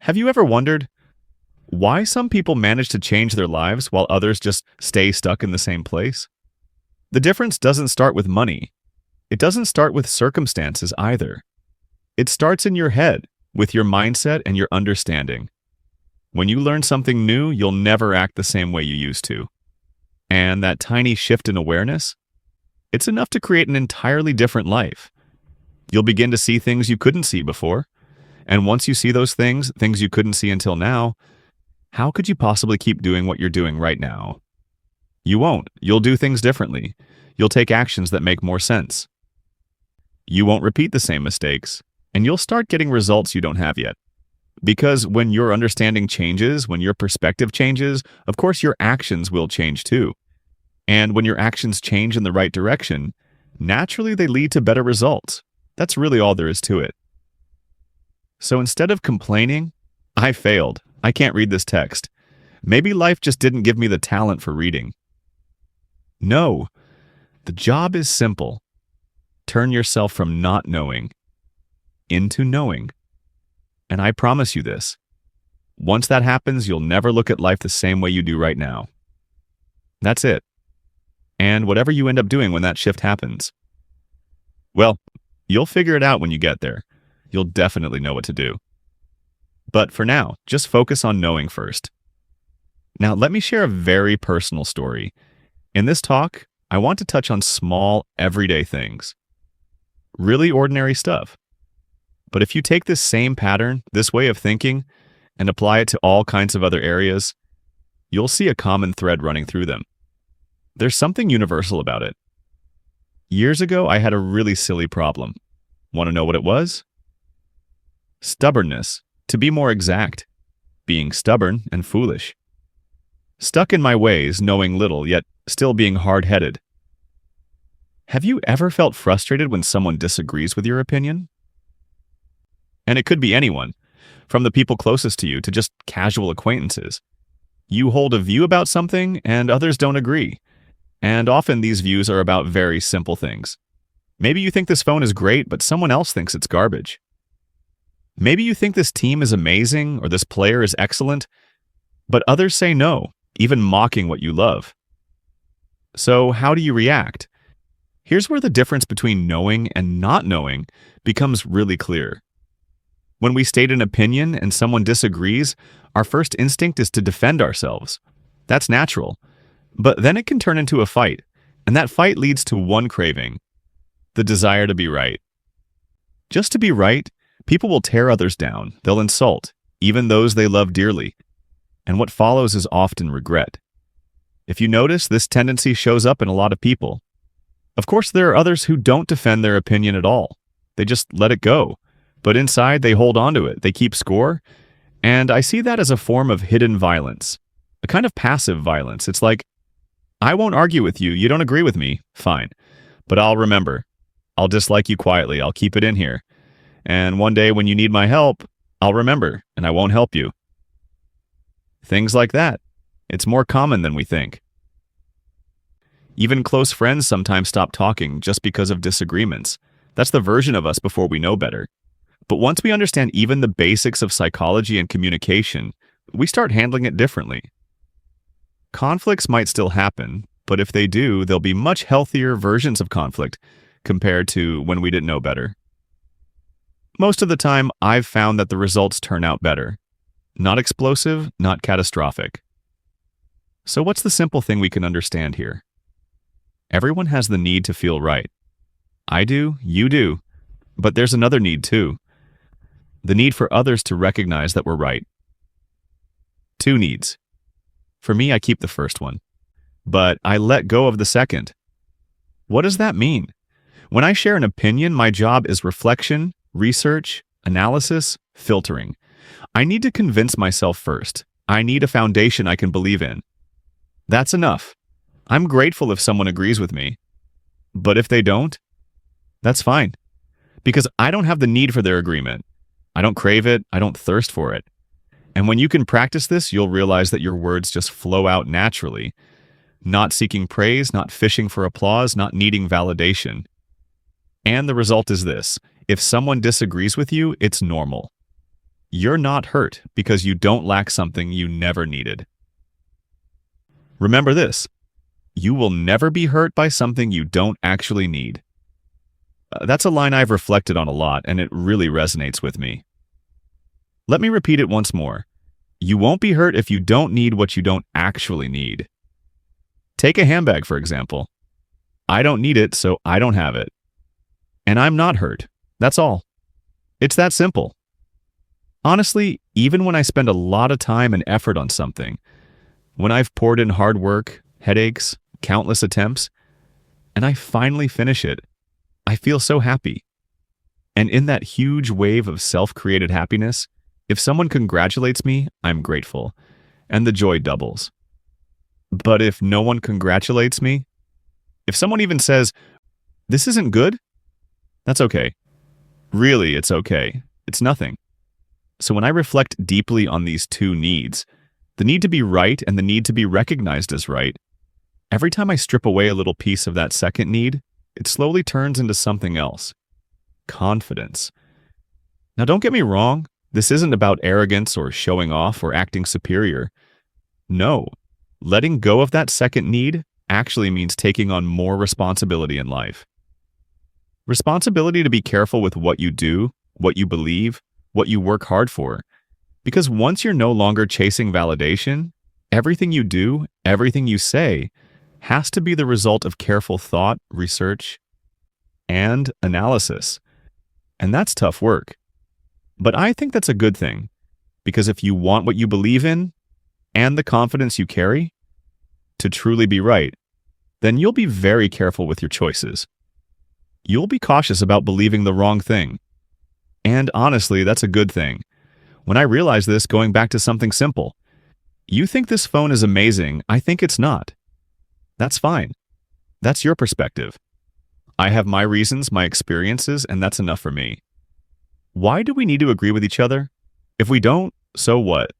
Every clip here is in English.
Have you ever wondered why some people manage to change their lives while others just stay stuck in the same place? The difference doesn't start with money. It doesn't start with circumstances either. It starts in your head, with your mindset and your understanding. When you learn something new, you'll never act the same way you used to. And that tiny shift in awareness, it's enough to create an entirely different life. You'll begin to see things you couldn't see before. And once you see those things you couldn't see until now, how could you possibly keep doing what you're doing right now? You won't. You'll do things differently. You'll take actions that make more sense. You won't repeat the same mistakes, and you'll start getting results you don't have yet. Because when your understanding changes, when your perspective changes, of course your actions will change too. And when your actions change in the right direction, naturally they lead to better results. That's really all there is to it. So instead of complaining, I failed, I can't read this text, maybe life just didn't give me the talent for reading. No, the job is simple. Turn yourself from not knowing into knowing. And I promise you this, once that happens, you'll never look at life the same way you do right now. That's it. And whatever you end up doing when that shift happens, well, you'll figure it out when you get there. You'll definitely know what to do. But for now, just focus on knowing first. Now, let me share a very personal story. In this talk, I want to touch on small, everyday things. Really ordinary stuff. But if you take this same pattern, this way of thinking, and apply it to all kinds of other areas, you'll see a common thread running through them. There's something universal about it. Years ago, I had a really silly problem. Want to know what it was? Stubbornness, to be more exact. Being stubborn and foolish. Stuck in my ways, knowing little, yet still being hard-headed. Have you ever felt frustrated when someone disagrees with your opinion? And it could be anyone, from the people closest to you to just casual acquaintances. You hold a view about something and others don't agree. And often these views are about very simple things. Maybe you think this phone is great, but someone else thinks it's garbage. Maybe you think this team is amazing or this player is excellent, but others say no, even mocking what you love. So how do you react? Here's where the difference between knowing and not knowing becomes really clear. When we state an opinion and someone disagrees, our first instinct is to defend ourselves. That's natural. But then it can turn into a fight, and that fight leads to one craving: the desire to be right. Just to be right, people will tear others down, they'll insult, even those they love dearly. And what follows is often regret. If you notice, this tendency shows up in a lot of people. Of course, there are others who don't defend their opinion at all. They just let it go. But inside, they hold on to it, they keep score. And I see that as a form of hidden violence, a kind of passive violence. It's like, I won't argue with you, you don't agree with me, fine. But I'll remember. I'll dislike you quietly, I'll keep it in here. And one day when you need my help, I'll remember, and I won't help you. Things like that. It's more common than we think. Even close friends sometimes stop talking just because of disagreements. That's the version of us before we know better. But once we understand even the basics of psychology and communication, we start handling it differently. Conflicts might still happen, but if they do, they'll be much healthier versions of conflict compared to when we didn't know better. Most of the time, I've found that the results turn out better. Not explosive, not catastrophic. So what's the simple thing we can understand here? Everyone has the need to feel right. I do, you do. But there's another need too. The need for others to recognize that we're right. Two needs. For me, I keep the first one. But I let go of the second. What does that mean? When I share an opinion, my job is reflection, research, analysis, filtering. I need to convince myself first. I need a foundation I can believe in. That's enough. I'm grateful if someone agrees with me. But if they don't, that's fine. Because I don't have the need for their agreement. I don't crave it. I don't thirst for it. And when you can practice this, you'll realize that your words just flow out naturally. Not seeking praise, not fishing for applause, not needing validation. And the result is this: if someone disagrees with you, it's normal. You're not hurt because you don't lack something you never needed. Remember this: you will never be hurt by something you don't actually need. That's a line I've reflected on a lot, and it really resonates with me. Let me repeat it once more. You won't be hurt if you don't need what you don't actually need. Take a handbag, for example. I don't need it, so I don't have it. And I'm not hurt. That's all. It's that simple. Honestly, even when I spend a lot of time and effort on something, when I've poured in hard work, headaches, countless attempts, and I finally finish it, I feel so happy. And in that huge wave of self-created happiness, if someone congratulates me, I'm grateful, and the joy doubles. But if no one congratulates me, if someone even says, "This isn't good," that's okay. Really, it's okay. It's nothing. So when I reflect deeply on these two needs, the need to be right and the need to be recognized as right, every time I strip away a little piece of that second need, it slowly turns into something else. Confidence. Now, don't get me wrong. This isn't about arrogance or showing off or acting superior. No, letting go of that second need actually means taking on more responsibility in life. Responsibility to be careful with what you do, what you believe, what you work hard for. Because once you're no longer chasing validation, everything you do, everything you say, has to be the result of careful thought, research, and analysis. And that's tough work. But I think that's a good thing, because if you want what you believe in, and the confidence you carry, to truly be right, then you'll be very careful with your choices. You'll be cautious about believing the wrong thing. And honestly, that's a good thing. When I realized this, going back to something simple, you think this phone is amazing, I think it's not. That's fine. That's your perspective. I have my reasons, my experiences, and that's enough for me. Why do we need to agree with each other? If we don't, so what?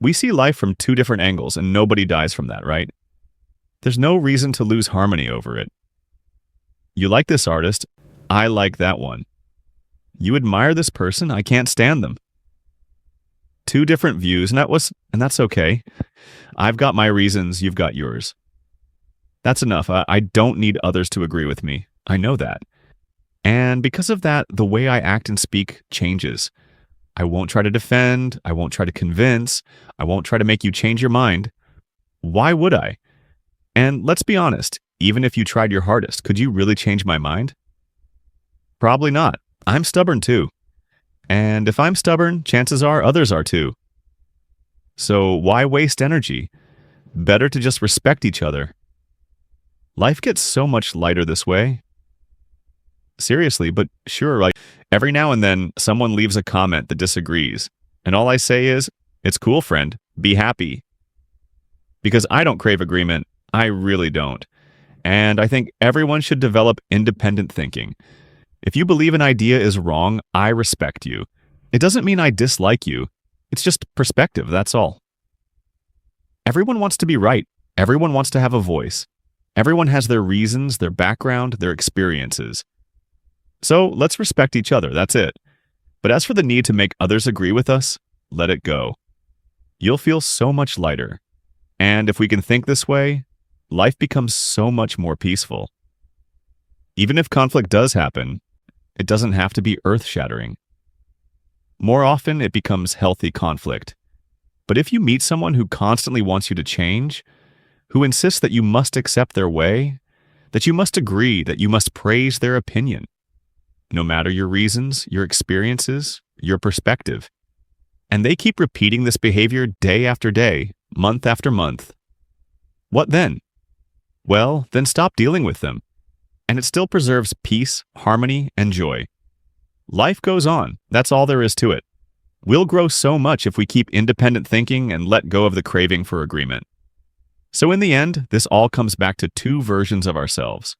We see life from two different angles, and nobody dies from that, right? There's no reason to lose harmony over it. You like this artist, I like that one. You admire this person, I can't stand them. Two different views, and that's okay. I've got my reasons, you've got yours. That's enough. I don't need others to agree with me. I know that. And because of that, the way I act and speak changes. I won't try to defend. I won't try to convince. I won't try to make you change your mind. Why would I? And let's be honest, even if you tried your hardest, could you really change my mind? Probably not. I'm stubborn too. And if I'm stubborn, chances are others are too. So why waste energy? Better to just respect each other. Life gets so much lighter this way. Seriously, but sure, like every now and then someone leaves a comment that disagrees, and all I say is, "It's cool, friend. Be happy." Because I don't crave agreement. I really don't. And I think everyone should develop independent thinking. If you believe an idea is wrong, I respect you. It doesn't mean I dislike you. It's just perspective, that's all. Everyone wants to be right. Everyone wants to have a voice. Everyone has their reasons, their background, their experiences. So let's respect each other, that's it. But as for the need to make others agree with us, let it go. You'll feel so much lighter. And if we can think this way, life becomes so much more peaceful. Even if conflict does happen, it doesn't have to be earth-shattering. More often, it becomes healthy conflict. But if you meet someone who constantly wants you to change, who insists that you must accept their way, that you must agree, that you must praise their opinion, no matter your reasons, your experiences, your perspective, and they keep repeating this behavior day after day, month after month, what then? Well, then stop dealing with them. And it still preserves peace, harmony, and joy. Life goes on. That's all there is to it. We'll grow so much if we keep independent thinking and let go of the craving for agreement. So in the end, this all comes back to two versions of ourselves.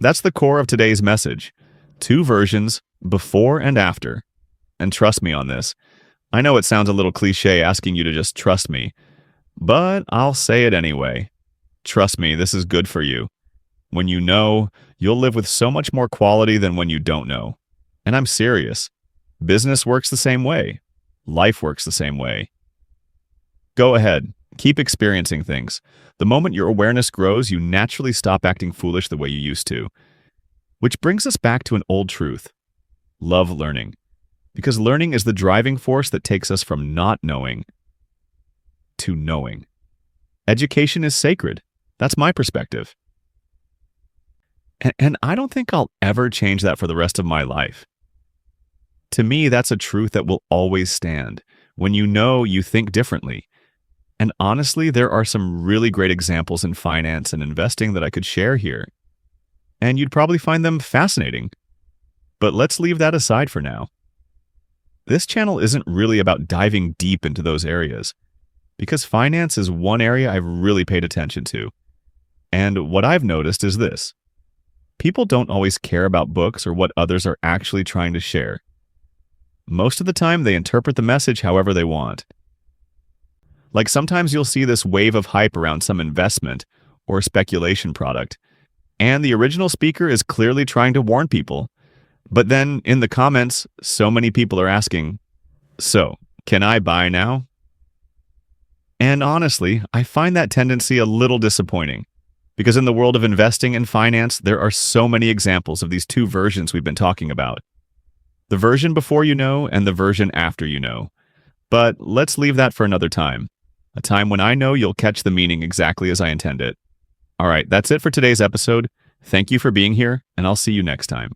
That's the core of today's message. Two versions, before and after. And trust me on this. I know it sounds a little cliche asking you to just trust me, but I'll say it anyway. Trust me, this is good for you. When you know, you'll live with so much more quality than when you don't know. And I'm serious. Business works the same way. Life works the same way. Go ahead. Keep experiencing things. The moment your awareness grows, you naturally stop acting foolish the way you used to. Which brings us back to an old truth. Love learning. Because learning is the driving force that takes us from not knowing to knowing. Education is sacred. That's my perspective. And I don't think I'll ever change that for the rest of my life. To me, that's a truth that will always stand. When you know, you think differently. And honestly, there are some really great examples in finance and investing that I could share here. And you'd probably find them fascinating. But let's leave that aside for now. This channel isn't really about diving deep into those areas, because finance is one area I've really paid attention to. And what I've noticed is this. People don't always care about books or what others are actually trying to share. Most of the time, they interpret the message however they want. Like sometimes you'll see this wave of hype around some investment or speculation product, and the original speaker is clearly trying to warn people. But then in the comments, so many people are asking, "So, can I buy now?" And honestly, I find that tendency a little disappointing, because in the world of investing and finance, there are so many examples of these two versions we've been talking about. The version before you know and the version after you know. But let's leave that for another time. A time when I know you'll catch the meaning exactly as I intend it. All right, that's it for today's episode. Thank you for being here, and I'll see you next time.